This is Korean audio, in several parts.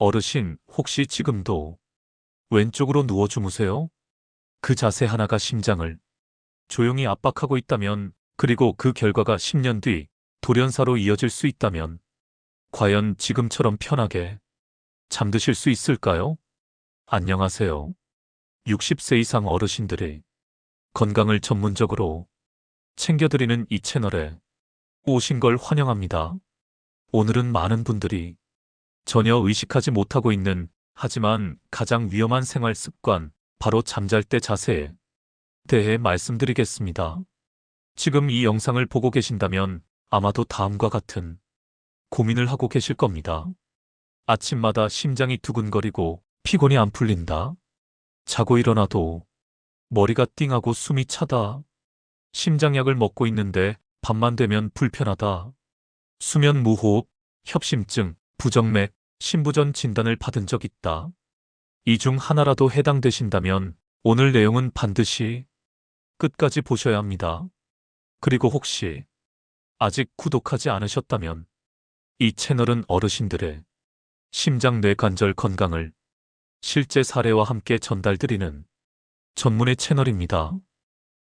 어르신, 혹시 지금도 왼쪽으로 누워 주무세요? 그 자세 하나가 심장을 조용히 압박하고 있다면, 그리고 그 결과가 10년 뒤 돌연사로 이어질 수 있다면, 과연 지금처럼 편하게 잠드실 수 있을까요? 안녕하세요. 60세 이상 어르신들의 건강을 전문적으로 챙겨드리는 이 채널에 오신 걸 환영합니다. 오늘은 많은 분들이 전혀 의식하지 못하고 있는, 하지만 가장 위험한 생활 습관, 바로 잠잘 때 자세에 대해 말씀드리겠습니다. 지금 이 영상을 보고 계신다면 아마도 다음과 같은 고민을 하고 계실 겁니다. 아침마다 심장이 두근거리고 피곤이 안 풀린다. 자고 일어나도 머리가 띵하고 숨이 차다. 심장약을 먹고 있는데 밤만 되면 불편하다. 수면 무호흡, 협심증, 부정맥, 심부전 진단을 받은 적 있다. 이 중 하나라도 해당되신다면 오늘 내용은 반드시 끝까지 보셔야 합니다. 그리고 혹시 아직 구독하지 않으셨다면 이 채널은 어르신들의 심장 뇌관절 건강을 실제 사례와 함께 전달드리는 전문의 채널입니다.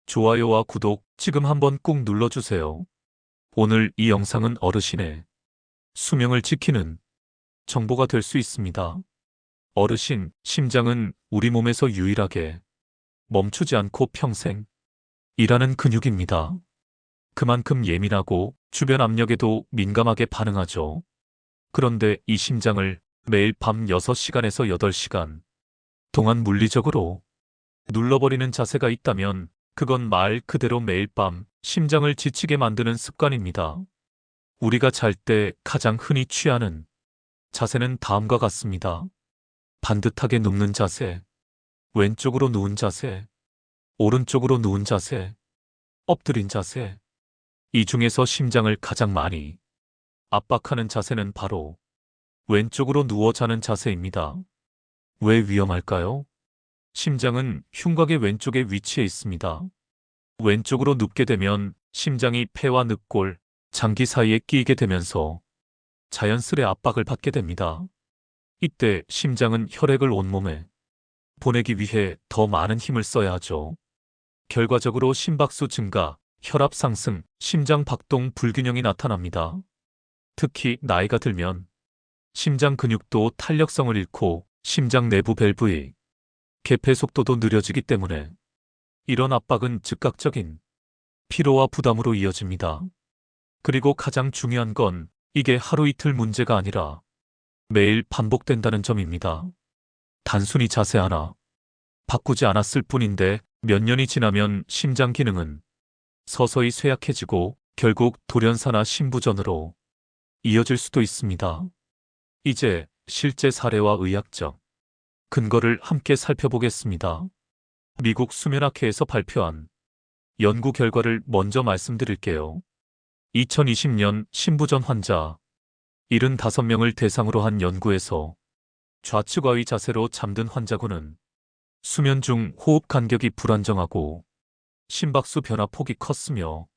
좋아요와 구독 지금 한번 꾹 눌러주세요. 오늘 이 영상은 어르신의 수명을 지키는 정보가 될 수 있습니다. 어르신, 심장은 우리 몸에서 유일하게 멈추지 않고 평생 일하는 근육입니다. 그만큼 예민하고 주변 압력에도 민감하게 반응하죠. 그런데 이 심장을 매일 밤 6시간에서 8시간 동안 물리적으로 눌러버리는 자세가 있다면 그건 말 그대로 매일 밤 심장을 지치게 만드는 습관입니다. 우리가 잘 때 가장 흔히 취하는 자세는 다음과 같습니다. 반듯하게 눕는 자세, 왼쪽으로 누운 자세, 오른쪽으로 누운 자세, 엎드린 자세. 이 중에서 심장을 가장 많이 압박하는 자세는 바로 왼쪽으로 누워 자는 자세입니다. 왜 위험할까요? 심장은 흉곽의 왼쪽에 위치해 있습니다. 왼쪽으로 눕게 되면 심장이 폐와 늑골, 장기 사이에 끼이게 되면서 자연스레 압박을 받게 됩니다. 이때 심장은 혈액을 온몸에 보내기 위해 더 많은 힘을 써야 하죠. 결과적으로 심박수 증가, 혈압 상승, 심장 박동 불균형이 나타납니다. 특히 나이가 들면 심장 근육도 탄력성을 잃고 심장 내부 밸브의 개폐 속도도 느려지기 때문에 이런 압박은 즉각적인 피로와 부담으로 이어집니다. 그리고 가장 중요한 건 이게 하루 이틀 문제가 아니라 매일 반복된다는 점입니다. 단순히 자세 하나 바꾸지 않았을 뿐인데 몇 년이 지나면 심장 기능은 서서히 쇠약해지고 결국 돌연사나 심부전으로 이어질 수도 있습니다. 이제 실제 사례와 의학적 근거를 함께 살펴보겠습니다. 미국 수면학회에서 발표한 연구 결과를 먼저 말씀드릴게요. 2020년 심부전 환자 75명을 대상으로 한 연구에서 좌측와의 자세로 잠든 환자군은 수면 중 호흡 간격이 불안정하고 심박수 변화 폭이 컸으며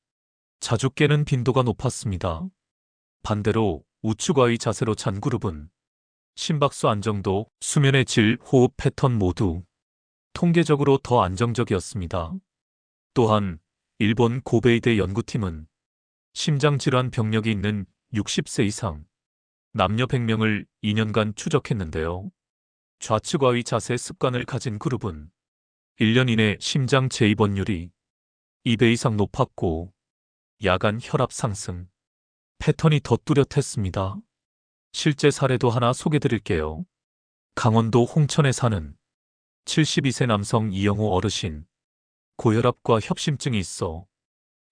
자주 깨는 빈도가 높았습니다. 반대로 우측와의 자세로 잔 그룹은 심박수 안정도, 수면의 질, 호흡 패턴 모두 통계적으로 더 안정적이었습니다. 또한 일본 고베이대 연구팀은 심장질환 병력이 있는 60세 이상 남녀 100명을 2년간 추적했는데요. 좌측와의 자세 습관을 가진 그룹은 1년 이내 심장 재입원율이 2배 이상 높았고 야간 혈압 상승 패턴이 더 뚜렷했습니다. 실제 사례도 하나 소개드릴게요. 강원도 홍천에 사는 72세 남성 이영호 어르신. 고혈압과 협심증이 있어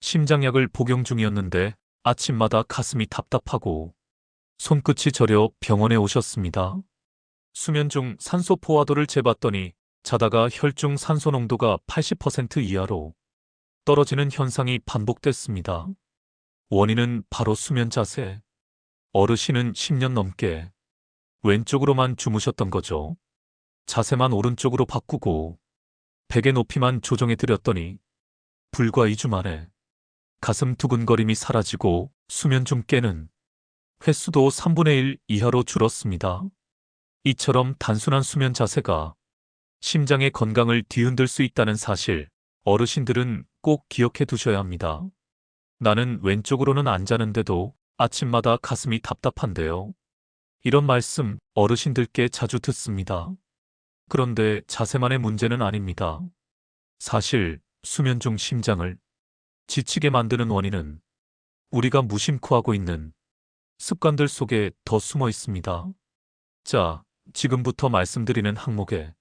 심장약을 복용 중이었는데 아침마다 가슴이 답답하고 손끝이 저려 병원에 오셨습니다. 수면 중 산소 포화도를 재봤더니 자다가 혈중 산소 농도가 80% 이하로 떨어지는 현상이 반복됐습니다. 원인은 바로 수면 자세. 어르신은 10년 넘게 왼쪽으로만 주무셨던 거죠. 자세만 오른쪽으로 바꾸고 베개 높이만 조정해 드렸더니 불과 2주 만에 가슴 두근거림이 사라지고 수면 중 깨는 횟수도 3분의 1 이하로 줄었습니다. 이처럼 단순한 수면 자세가 심장의 건강을 뒤흔들 수 있다는 사실, 어르신들은 꼭 기억해 두셔야 합니다. 나는 왼쪽으로는 안 자는데도 아침마다 가슴이 답답한데요. 이런 말씀 어르신들께 자주 듣습니다. 그런데 자세만의 문제는 아닙니다. 사실 수면 중 심장을 지치게 만드는 원인은 우리가 무심코 하고 있는 습관들 속에 더 숨어 있습니다. 자, 지금부터 말씀드리는 항목에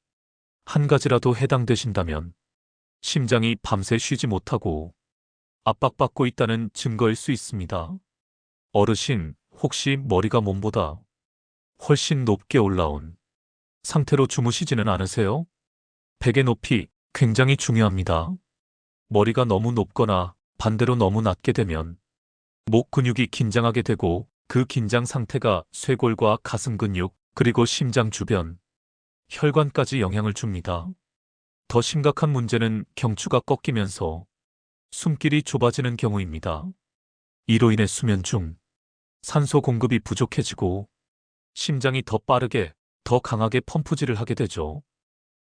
한 가지라도 해당되신다면 심장이 밤새 쉬지 못하고 압박받고 있다는 증거일 수 있습니다. 어르신, 혹시 머리가 몸보다 훨씬 높게 올라온 상태로 주무시지는 않으세요? 베개 높이 굉장히 중요합니다. 머리가 너무 높거나 반대로 너무 낮게 되면 목 근육이 긴장하게 되고 그 긴장 상태가 쇄골과 가슴 근육 그리고 심장 주변, 혈관까지 영향을 줍니다. 더 심각한 문제는 경추가 꺾이면서 숨길이 좁아지는 경우입니다. 이로 인해 수면 중 산소 공급이 부족해지고 심장이 더 빠르게, 더 강하게 펌프질을 하게 되죠.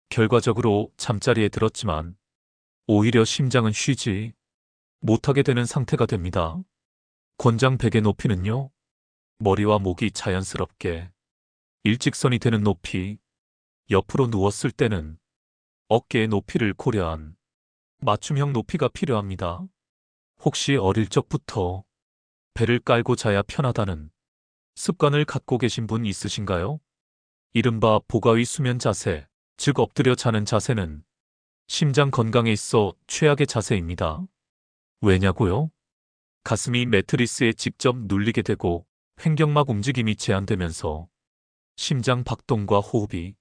결과적으로 잠자리에 들었지만 오히려 심장은 쉬지 못하게 되는 상태가 됩니다. 권장 베개 높이는요, 머리와 목이 자연스럽게 일직선이 되는 높이, 옆으로 누웠을 때는 어깨의 높이를 고려한 맞춤형 높이가 필요합니다. 혹시 어릴 적부터 배를 깔고 자야 편하다는 습관을 갖고 계신 분 있으신가요? 이른바 복아위 수면 자세, 즉 엎드려 자는 자세는 심장 건강에 있어 최악의 자세입니다. 왜냐고요? 가슴이 매트리스에 직접 눌리게 되고 횡격막 움직임이 제한되면서 심장 박동과 호흡이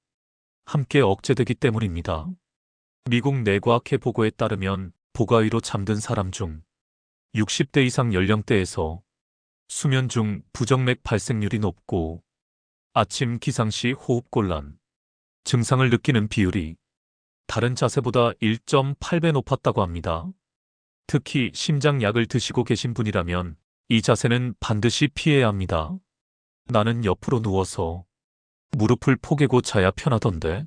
함께 억제되기 때문입니다. 미국 뇌과학회 보고에 따르면 복아위로 잠든 사람 중 60대 이상 연령대에서 수면 중 부정맥 발생률이 높고 아침 기상 시 호흡곤란 증상을 느끼는 비율이 다른 자세보다 1.8배 높았다고 합니다. 특히 심장약을 드시고 계신 분이라면 이 자세는 반드시 피해야 합니다. 나는 옆으로 누워서 무릎을 포개고 자야 편하던데.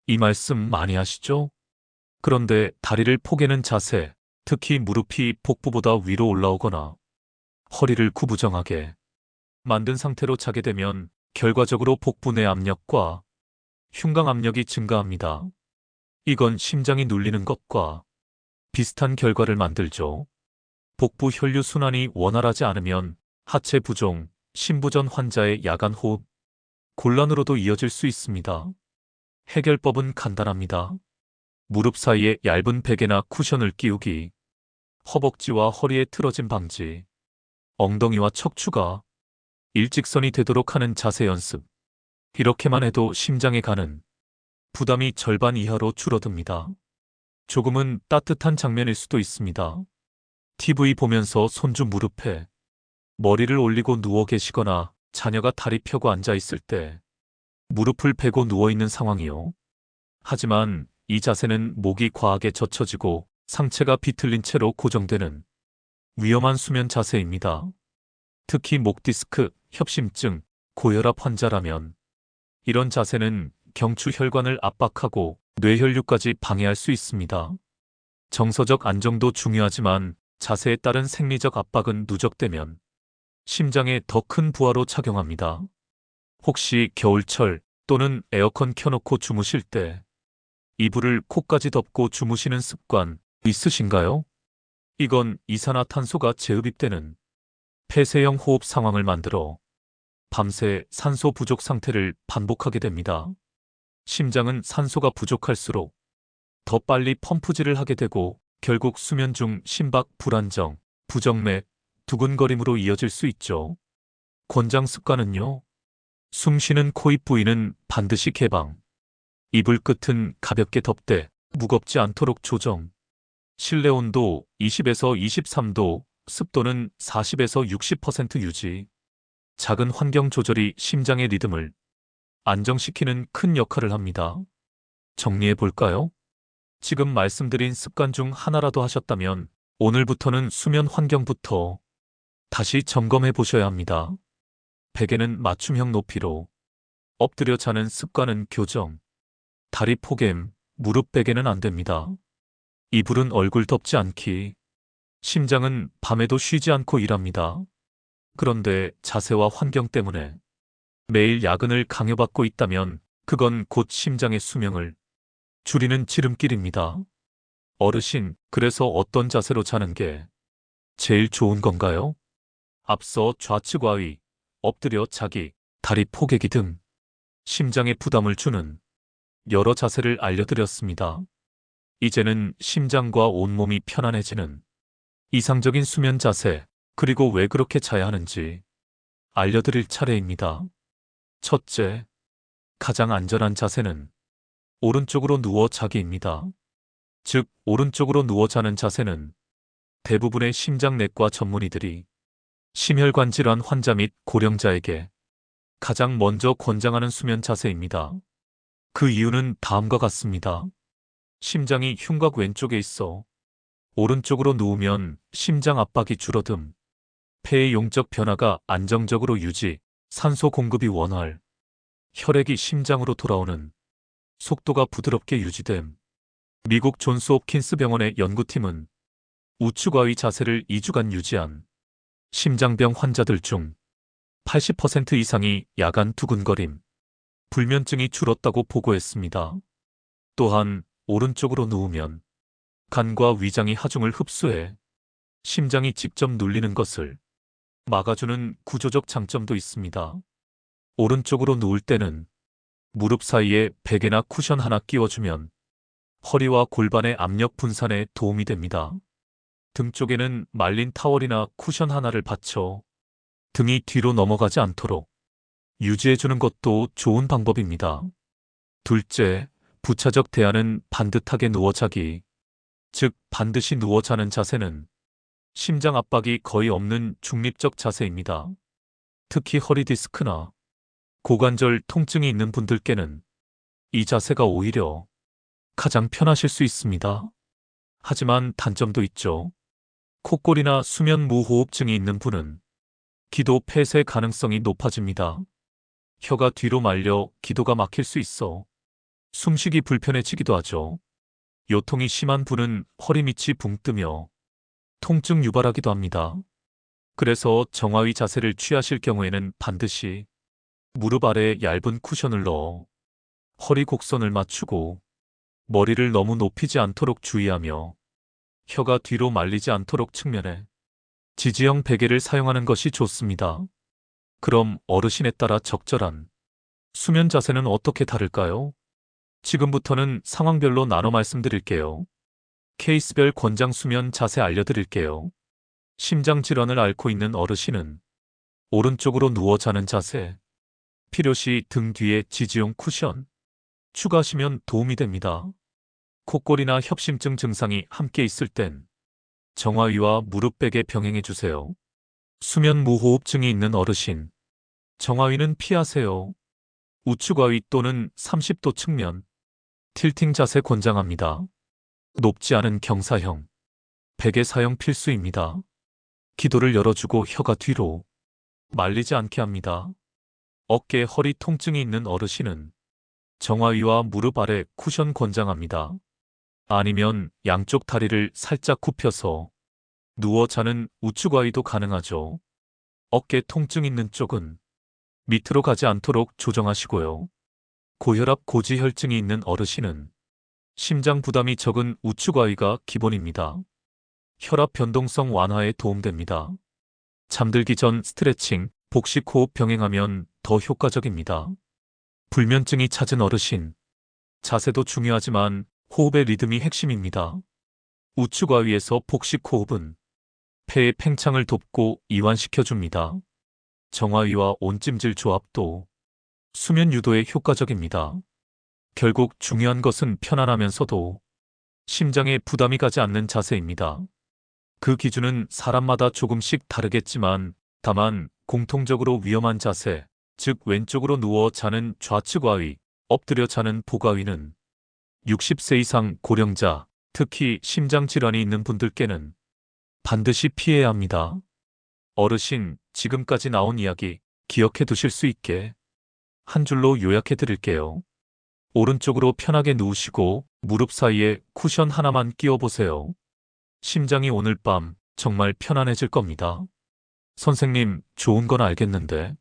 이 말씀 많이 하시죠? 그런데 다리를 포개는 자세, 특히 무릎이 복부보다 위로 올라오거나 허리를 구부정하게 만든 상태로 자게 되면 결과적으로 복부 내 압력과 흉곽 압력이 증가합니다. 이건 심장이 눌리는 것과 비슷한 결과를 만들죠. 복부 혈류 순환이 원활하지 않으면 하체 부종, 심부전 환자의 야간 호흡 곤란으로도 이어질 수 있습니다. 해결법은 간단합니다. 무릎 사이에 얇은 베개나 쿠션을 끼우기, 허벅지와 허리의 틀어짐 방지, 엉덩이와 척추가 일직선이 되도록 하는 자세 연습. 이렇게만 해도 심장에 가는 부담이 절반 이하로 줄어듭니다. 조금은 따뜻한 장면일 수도 있습니다. TV 보면서 손주 무릎에 머리를 올리고 누워 계시거나 자녀가 다리 펴고 앉아 있을 때 무릎을 베고 누워 있는 상황이요. 하지만 이 자세는 목이 과하게 젖혀지고 상체가 비틀린 채로 고정되는 위험한 수면 자세입니다. 특히 목 디스크, 협심증, 고혈압 환자라면 이런 자세는 경추 혈관을 압박하고 뇌혈류까지 방해할 수 있습니다. 정서적 안정도 중요하지만 자세에 따른 생리적 압박은 누적되면 심장에 더 큰 부하로 작용합니다. 혹시 겨울철 또는 에어컨 켜놓고 주무실 때 이불을 코까지 덮고 주무시는 습관 있으신가요? 이건 이산화탄소가 재흡입되는 폐쇄형 호흡 상황을 만들어 밤새 산소 부족 상태를 반복하게 됩니다. 심장은 산소가 부족할수록 더 빨리 펌프질을 하게 되고 결국 수면 중 심박 불안정, 부정맥, 두근거림으로 이어질 수 있죠. 권장 습관은요. 숨 쉬는 코입 부위는 반드시 개방. 이불 끝은 가볍게 덮되 무겁지 않도록 조정. 실내 온도 20에서 23도, 습도는 40에서 60% 유지. 작은 환경 조절이 심장의 리듬을 안정시키는 큰 역할을 합니다. 정리해 볼까요? 지금 말씀드린 습관 중 하나라도 하셨다면 오늘부터는 수면 환경부터 다시 점검해 보셔야 합니다. 베개는 맞춤형 높이로, 엎드려 자는 습관은 교정. 다리 포개임, 무릎 베개는 안 됩니다. 이불은 얼굴 덮지 않기. 심장은 밤에도 쉬지 않고 일합니다. 그런데 자세와 환경 때문에 매일 야근을 강요받고 있다면 그건 곧 심장의 수명을 줄이는 지름길입니다. 어르신, 그래서 어떤 자세로 자는 게 제일 좋은 건가요? 앞서 좌측와위, 엎드려 자기, 다리 포개기 등 심장에 부담을 주는 여러 자세를 알려드렸습니다. 이제는 심장과 온몸이 편안해지는 이상적인 수면 자세, 그리고 왜 그렇게 자야 하는지 알려드릴 차례입니다. 첫째, 가장 안전한 자세는 오른쪽으로 누워 자기입니다. 즉, 오른쪽으로 누워 자는 자세는 대부분의 심장내과 전문의들이 심혈관 질환 환자 및 고령자에게 가장 먼저 권장하는 수면 자세입니다. 그 이유는 다음과 같습니다. 심장이 흉곽 왼쪽에 있어 오른쪽으로 누우면 심장 압박이 줄어듦, 폐의 용적 변화가 안정적으로 유지, 산소 공급이 원활, 혈액이 심장으로 돌아오는 속도가 부드럽게 유지됨. 미국 존스 홉킨스 병원의 연구팀은 우측와위 자세를 2주간 유지한 심장병 환자들 중 80% 이상이 야간 두근거림, 불면증이 줄었다고 보고했습니다. 또한 오른쪽으로 누우면 간과 위장이 하중을 흡수해 심장이 직접 눌리는 것을 막아주는 구조적 장점도 있습니다. 오른쪽으로 누울 때는 무릎 사이에 베개나 쿠션 하나 끼워주면 허리와 골반의 압력 분산에 도움이 됩니다. 등 쪽에는 말린 타월이나 쿠션 하나를 받쳐 등이 뒤로 넘어가지 않도록 유지해주는 것도 좋은 방법입니다. 둘째, 부차적 대안은 반듯하게 누워 자기, 즉 반드시 누워 자는 자세는 심장 압박이 거의 없는 중립적 자세입니다. 특히 허리 디스크나 고관절 통증이 있는 분들께는 이 자세가 오히려 가장 편하실 수 있습니다. 하지만 단점도 있죠. 콧골이나 수면 무호흡증이 있는 분은 기도 폐쇄 가능성이 높아집니다. 혀가 뒤로 말려 기도가 막힐 수 있어 숨쉬기 불편해지기도 하죠. 요통이 심한 분은 허리 밑이 붕 뜨며 통증 유발하기도 합니다. 그래서 정하위 자세를 취하실 경우에는 반드시 무릎 아래에 얇은 쿠션을 넣어 허리 곡선을 맞추고 머리를 너무 높이지 않도록 주의하며 혀가 뒤로 말리지 않도록 측면에 지지형 베개를 사용하는 것이 좋습니다. 그럼 어르신에 따라 적절한 수면 자세는 어떻게 다를까요? 지금부터는 상황별로 나눠 말씀드릴게요. 케이스별 권장 수면 자세 알려드릴게요. 심장 질환을 앓고 있는 어르신은 오른쪽으로 누워 자는 자세, 필요시 등 뒤에 지지용 쿠션 추가하시면 도움이 됩니다. 콧골이나 협심증 증상이 함께 있을 땐 정하위와 무릎 베개 병행해 주세요. 수면 무호흡증이 있는 어르신, 정하위는 피하세요. 우측와위 또는 30도 측면, 틸팅 자세 권장합니다. 높지 않은 경사형, 베개 사용 필수입니다. 기도를 열어주고 혀가 뒤로 말리지 않게 합니다. 어깨 허리 통증이 있는 어르신은 정하위와 무릎 아래 쿠션 권장합니다. 아니면 양쪽 다리를 살짝 굽혀서 누워 자는 우측와위도 가능하죠. 어깨 통증 있는 쪽은 밑으로 가지 않도록 조정하시고요. 고혈압 고지혈증이 있는 어르신은 심장 부담이 적은 우측와위가 기본입니다. 혈압 변동성 완화에 도움됩니다. 잠들기 전 스트레칭, 복식 호흡 병행하면 더 효과적입니다. 불면증이 잦은 어르신, 자세도 중요하지만 호흡의 리듬이 핵심입니다. 우측와위에서 복식 호흡은 폐의 팽창을 돕고 이완시켜줍니다. 정하위와 온찜질 조합도 수면 유도에 효과적입니다. 결국 중요한 것은 편안하면서도 심장에 부담이 가지 않는 자세입니다. 그 기준은 사람마다 조금씩 다르겠지만 다만 공통적으로 위험한 자세, 즉 왼쪽으로 누워 자는 좌측와위, 엎드려 자는 복와위는 60세 이상 고령자, 특히 심장질환이 있는 분들께는 반드시 피해야 합니다. 어르신, 지금까지 나온 이야기 기억해 두실 수 있게 한 줄로 요약해 드릴게요. 오른쪽으로 편하게 누우시고 무릎 사이에 쿠션 하나만 끼워 보세요. 심장이 오늘 밤 정말 편안해질 겁니다. 선생님, 좋은 건 알겠는데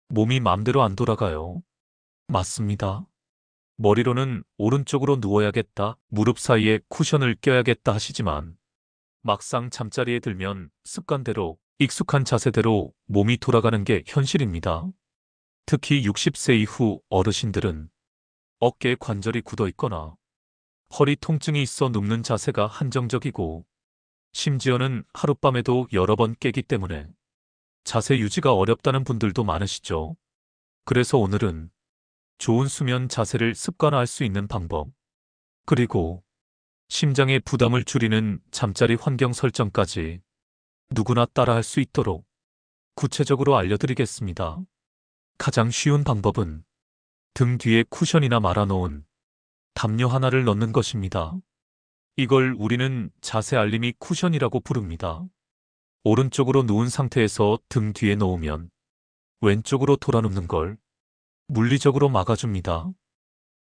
몸이 맘대로 안 돌아가요. 맞습니다. 머리로는 오른쪽으로 누워야겠다, 무릎 사이에 쿠션을 껴야겠다 하시지만 막상 잠자리에 들면 습관대로 익숙한 자세대로 몸이 돌아가는 게 현실입니다. 특히 60세 이후 어르신들은 어깨에 관절이 굳어 있거나 허리 통증이 있어 눕는 자세가 한정적이고 심지어는 하룻밤에도 여러 번 깨기 때문에 자세 유지가 어렵다는 분들도 많으시죠. 그래서 오늘은 좋은 수면 자세를 습관화할 수 있는 방법, 그리고 심장의 부담을 줄이는 잠자리 환경 설정까지 누구나 따라할 수 있도록 구체적으로 알려드리겠습니다. 가장 쉬운 방법은 등 뒤에 쿠션이나 말아놓은 담요 하나를 넣는 것입니다. 이걸 우리는 자세 알림이 쿠션이라고 부릅니다. 오른쪽으로 누운 상태에서 등 뒤에 놓으면 왼쪽으로 돌아 눕는 걸 물리적으로 막아줍니다.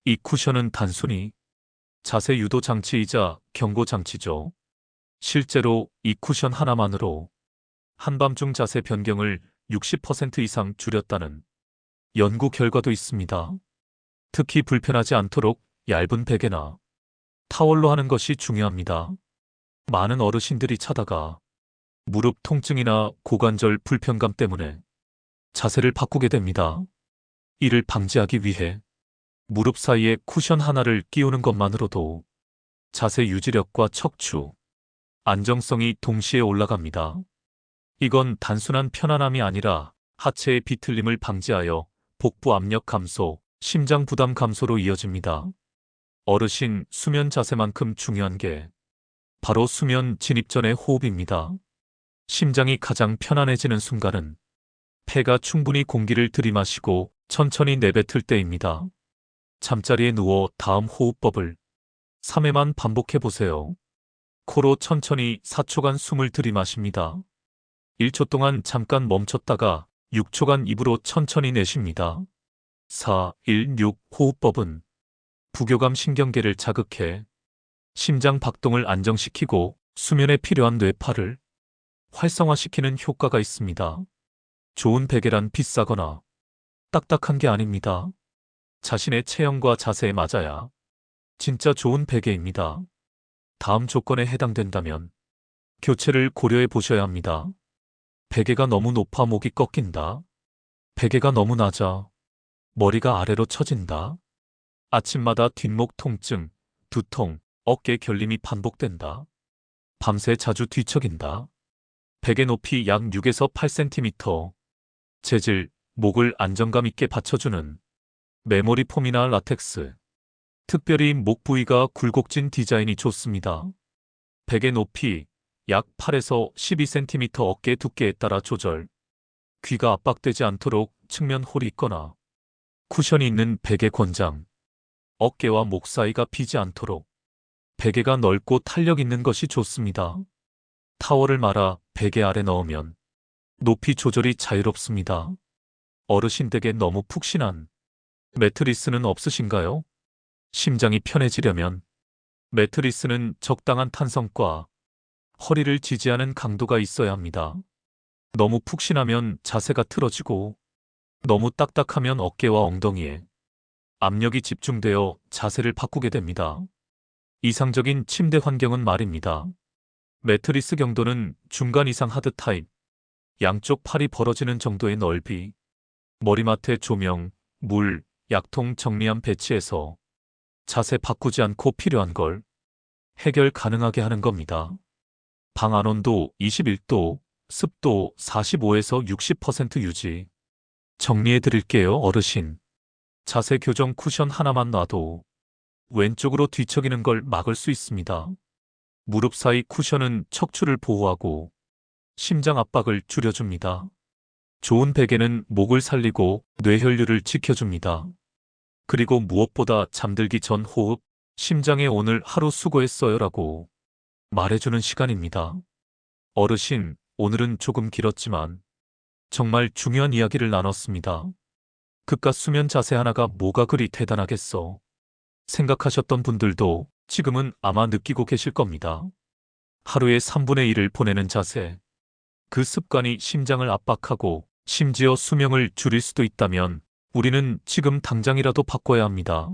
이 쿠션은 단순히 자세 유도 장치이자 경고 장치죠. 실제로 이 쿠션 하나만으로 한밤중 자세 변경을 60% 이상 줄였다는 연구 결과도 있습니다. 특히 불편하지 않도록 얇은 베개나 타월로 하는 것이 중요합니다. 많은 어르신들이 자다가 무릎 통증이나 고관절 불편감 때문에 자세를 바꾸게 됩니다. 이를 방지하기 위해 무릎 사이에 쿠션 하나를 끼우는 것만으로도 자세 유지력과 척추, 안정성이 동시에 올라갑니다. 이건 단순한 편안함이 아니라 하체의 비틀림을 방지하여 복부 압력 감소, 심장 부담 감소로 이어집니다. 어르신 수면 자세만큼 중요한 게 바로 수면 진입 전의 호흡입니다. 심장이 가장 편안해지는 순간은 폐가 충분히 공기를 들이마시고 천천히 내뱉을 때입니다. 잠자리에 누워 다음 호흡법을 3회만 반복해 보세요. 코로 천천히 4초간 숨을 들이마십니다. 1초 동안 잠깐 멈췄다가 6초간 입으로 천천히 내쉽니다. 4, 1, 6 호흡법은 부교감 신경계를 자극해 심장 박동을 안정시키고 수면에 필요한 뇌파를 활성화시키는 효과가 있습니다. 좋은 베개란 비싸거나 딱딱한 게 아닙니다. 자신의 체형과 자세에 맞아야 진짜 좋은 베개입니다. 다음 조건에 해당된다면 교체를 고려해 보셔야 합니다. 베개가 너무 높아 목이 꺾인다. 베개가 너무 낮아 머리가 아래로 처진다. 아침마다 뒷목 통증, 두통, 어깨 결림이 반복된다. 밤새 자주 뒤척인다. 베개 높이 약 6에서 8cm. 재질, 목을 안정감 있게 받쳐주는 메모리 폼이나 라텍스. 특별히 목 부위가 굴곡진 디자인이 좋습니다. 베개 높이 약 8에서 12cm 어깨 두께에 따라 조절. 귀가 압박되지 않도록 측면 홀이 있거나 쿠션이 있는 베개 권장. 어깨와 목 사이가 비지 않도록 베개가 넓고 탄력 있는 것이 좋습니다. 타월을 말아 베개 아래 넣으면 높이 조절이 자유롭습니다. 어르신 댁에 너무 푹신한 매트리스는 없으신가요? 심장이 편해지려면 매트리스는 적당한 탄성과 허리를 지지하는 강도가 있어야 합니다. 너무 푹신하면 자세가 틀어지고 너무 딱딱하면 어깨와 엉덩이에 압력이 집중되어 자세를 바꾸게 됩니다. 이상적인 침대 환경은 말입니다. 매트리스 경도는 중간 이상 하드 타입, 양쪽 팔이 벌어지는 정도의 넓이, 머리맡에 조명, 물, 약통 정리함 배치해서 자세 바꾸지 않고 필요한 걸 해결 가능하게 하는 겁니다. 방 안온도 21도, 습도 45에서 60% 유지. 정리해 드릴게요, 어르신. 자세 교정 쿠션 하나만 놔도 왼쪽으로 뒤척이는 걸 막을 수 있습니다. 무릎 사이 쿠션은 척추를 보호하고 심장 압박을 줄여줍니다. 좋은 베개는 목을 살리고 뇌혈류를 지켜줍니다. 그리고 무엇보다 잠들기 전 호흡, 심장에 오늘 하루 수고했어요라고 말해주는 시간입니다. 어르신, 오늘은 조금 길었지만 정말 중요한 이야기를 나눴습니다. 그깟 수면 자세 하나가 뭐가 그리 대단하겠어. 생각하셨던 분들도 지금은 아마 느끼고 계실 겁니다. 하루에 3분의 1을 보내는 자세. 그 습관이 심장을 압박하고 심지어 수명을 줄일 수도 있다면 우리는 지금 당장이라도 바꿔야 합니다.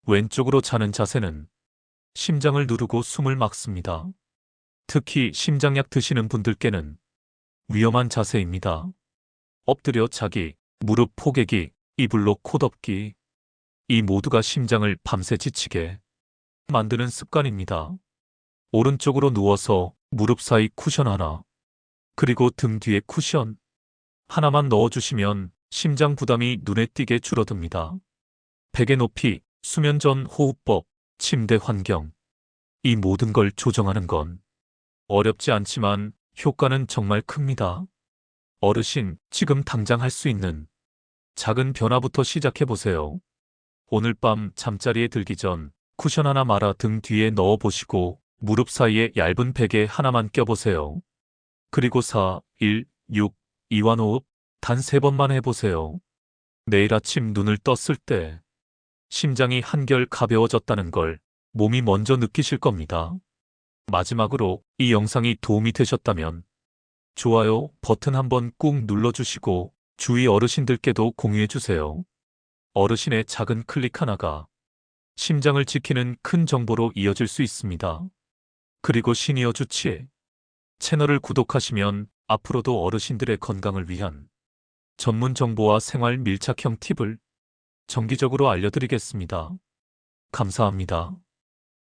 왼쪽으로 자는 자세는 심장을 누르고 숨을 막습니다. 특히 심장약 드시는 분들께는 위험한 자세입니다. 엎드려 자기, 무릎 포개기, 이불로 코 덮기. 이 모두가 심장을 밤새 지치게 만드는 습관입니다. 오른쪽으로 누워서 무릎 사이 쿠션 하나, 그리고 등 뒤에 쿠션 하나만 넣어주시면 심장 부담이 눈에 띄게 줄어듭니다. 베개 높이, 수면 전 호흡법, 침대 환경. 이 모든 걸 조정하는 건 어렵지 않지만 효과는 정말 큽니다. 어르신, 지금 당장 할 수 있는 작은 변화부터 시작해보세요. 오늘 밤 잠자리에 들기 전 쿠션 하나 말아 등 뒤에 넣어보시고 무릎 사이에 얇은 베개 하나만 껴보세요. 그리고 4, 1, 6, 이완호흡 단 3번만 해보세요. 내일 아침 눈을 떴을 때 심장이 한결 가벼워졌다는 걸 몸이 먼저 느끼실 겁니다. 마지막으로 이 영상이 도움이 되셨다면 좋아요 버튼 한번 꾹 눌러주시고 주위 어르신들께도 공유해주세요. 어르신의 작은 클릭 하나가 심장을 지키는 큰 정보로 이어질 수 있습니다. 그리고 시니어 주치의 채널을 구독하시면 앞으로도 어르신들의 건강을 위한 전문 정보와 생활 밀착형 팁을 정기적으로 알려드리겠습니다. 감사합니다.